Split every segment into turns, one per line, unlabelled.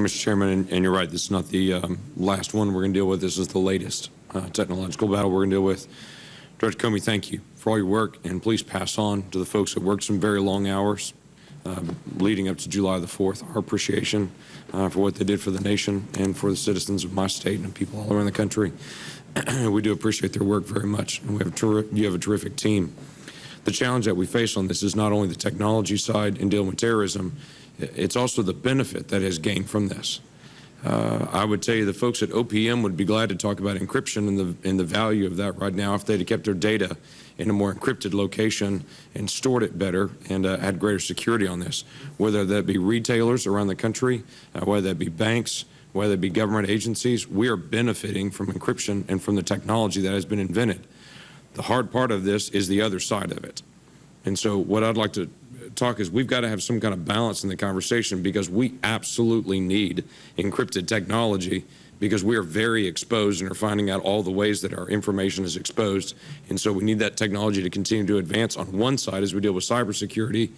Mr. Chairman, and you're right, this is not the last one we're going to deal with. This is the latest technological battle we're going to deal with. Director Comey, thank you for all your work, and please pass on to the folks that worked some very long hours leading up to July the 4th our appreciation for what they did for the nation and for the citizens of my state and people all around the country. We do appreciate their work very much, and you have a terrific team. The challenge that we face on this is not only the technology side in dealing with terrorism, it's also the benefit that is gained from this. I would tell you the folks at OPM would be glad to talk about encryption and the value of that right now if they'd have kept their data in a more encrypted location and stored it better and had greater security on this. Whether that be retailers around the country, whether that be banks, whether it be government agencies, we are benefiting from encryption and from the technology that has been invented. The hard part of this is the other side of it. And so what I'd like to talk is we've got to have some kind of balance in the conversation, because we absolutely need encrypted technology, because we are very exposed and are finding out all the ways that our information is exposed. And so we need that technology to continue to advance on one side as we deal with cybersecurity,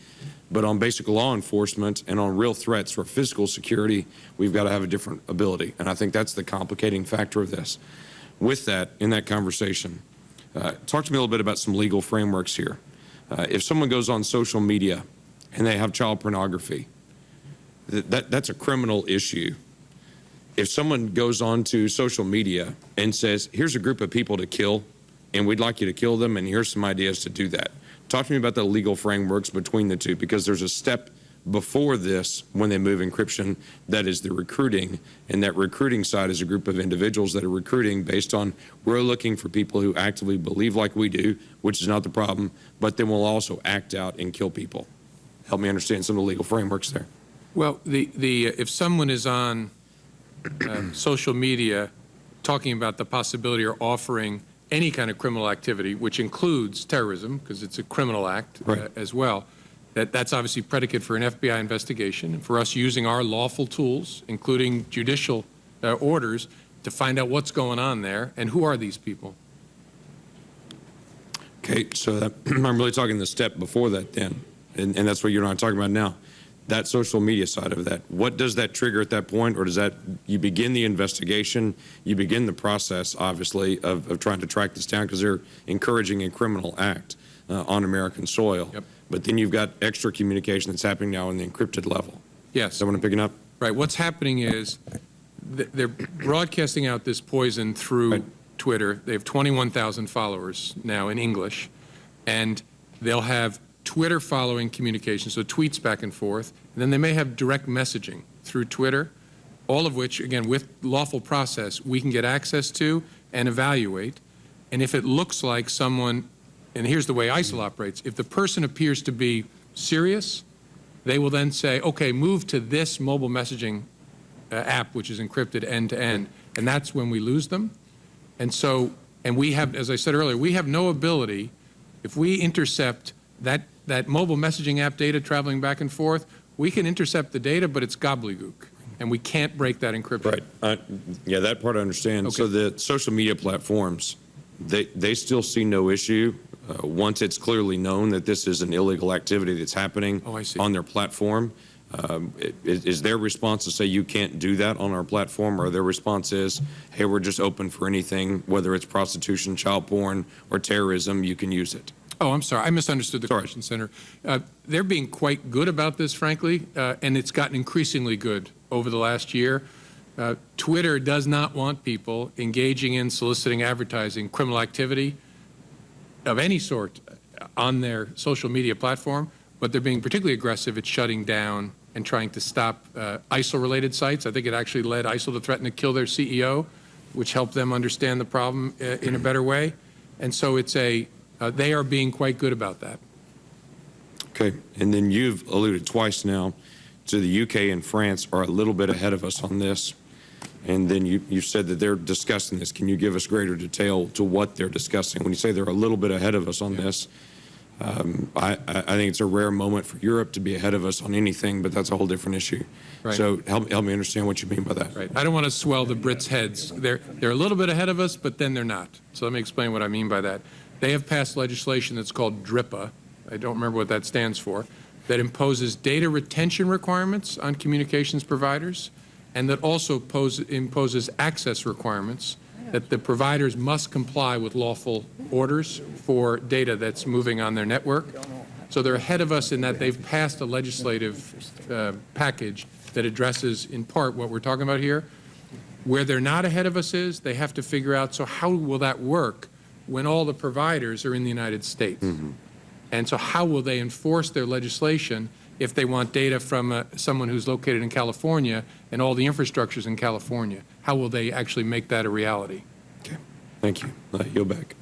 but on basic law enforcement and on real threats for physical security, we've got to have a different ability. And I think that's the complicating factor of this. With that, in that conversation, talk to me a little bit about some legal frameworks here. If someone goes on social media and they have child pornography, that's a criminal issue. If someone goes on to social media and says, here's a group of people to kill, and we'd like you to kill them, and here's some ideas to do that. Talk to me about the legal frameworks between the two, because there's a step before this when they move encryption that is the recruiting, and that recruiting side is a group of individuals that are recruiting based on, we're looking for people who actively believe like we do, which is not the problem, but then we'll also act out and kill people. Help me understand some of the legal frameworks there.
Well, if someone is on social media talking about the possibility or offering any kind of criminal activity, which includes terrorism, because it's a criminal act as well, that's obviously predicate for an FBI investigation, and for us using our lawful tools, including judicial orders, to find out what's going on there and who are these people.
Okay, so I'm really talking the step before that then, and that's what you're not talking about now. That social media side of that, what does that trigger at that point? Or does that, you begin the investigation, you begin the process, obviously, of trying to track this down, because they're encouraging a criminal act on American soil.
Yep.
But then you've got extra communication that's happening now on the encrypted level.
Yes.
Is that what I'm picking up?
Right. What's happening is they're broadcasting out this poison through Twitter. They have 21,000 followers now in English, and they'll have Twitter following communication, so tweets back and forth, and then they may have direct messaging through Twitter, all of which, again, with lawful process, we can get access to and evaluate. And if it looks like someone, and here's the way ISIL operates, if the person appears to be serious, they will then say, okay, move to this mobile messaging app, which is encrypted end to end, and that's when we lose them. And so, and we have, as I said earlier, we have no ability, if we intercept that mobile messaging app data traveling back and forth, we can intercept the data, but it's gobbledygook, and we can't break that encryption.
Right. Yeah, that part I understand. Okay. So the social media platforms, they still see no issue once it's clearly known that this is an illegal activity that's happening on their platform. Is their response to say you can't do that on our platform, or their response is, hey, we're just open for anything, whether it's prostitution, child porn, or terrorism, you can use it?
Oh, I'm sorry. I misunderstood the question, Senator. They're being quite good about this, frankly, and it's gotten increasingly good over the last year. Twitter does not want people engaging in soliciting advertising criminal activity of any sort on their social media platform, but they're being particularly aggressive at shutting down and trying to stop ISIL-related sites. I think it actually led ISIL to threaten to kill their CEO, which helped them understand the problem in a better way. And so it's they are being quite good about that.
Okay, and then you've alluded twice now to the UK and France are a little bit ahead of us on this, and then you said that they're discussing this. Can you give us greater detail to what they're discussing? When you say they're a little bit ahead of us on this, I think it's a rare moment for Europe to be ahead of us on anything, but that's a whole different issue. Right. So help me understand what you mean by that.
Right. I don't want to swell the Brits' heads. They're a little bit ahead of us, but then they're not. So let me explain what I mean by that. They have passed legislation that's called DRIPA, I don't remember what that stands for, that imposes data retention requirements on communications providers and that also imposes access requirements, that the providers must comply with lawful orders for data that's moving on their network. So they're ahead of us in that they've passed a legislative package that addresses in part what we're talking about here. Where they're not ahead of us is they have to figure out, so how will that work when all the providers are in the United States? And so how will they enforce their legislation if they want data from someone who's located in California and all the infrastructure's in California? How will they actually make that a reality?
Okay, thank you. Yield back.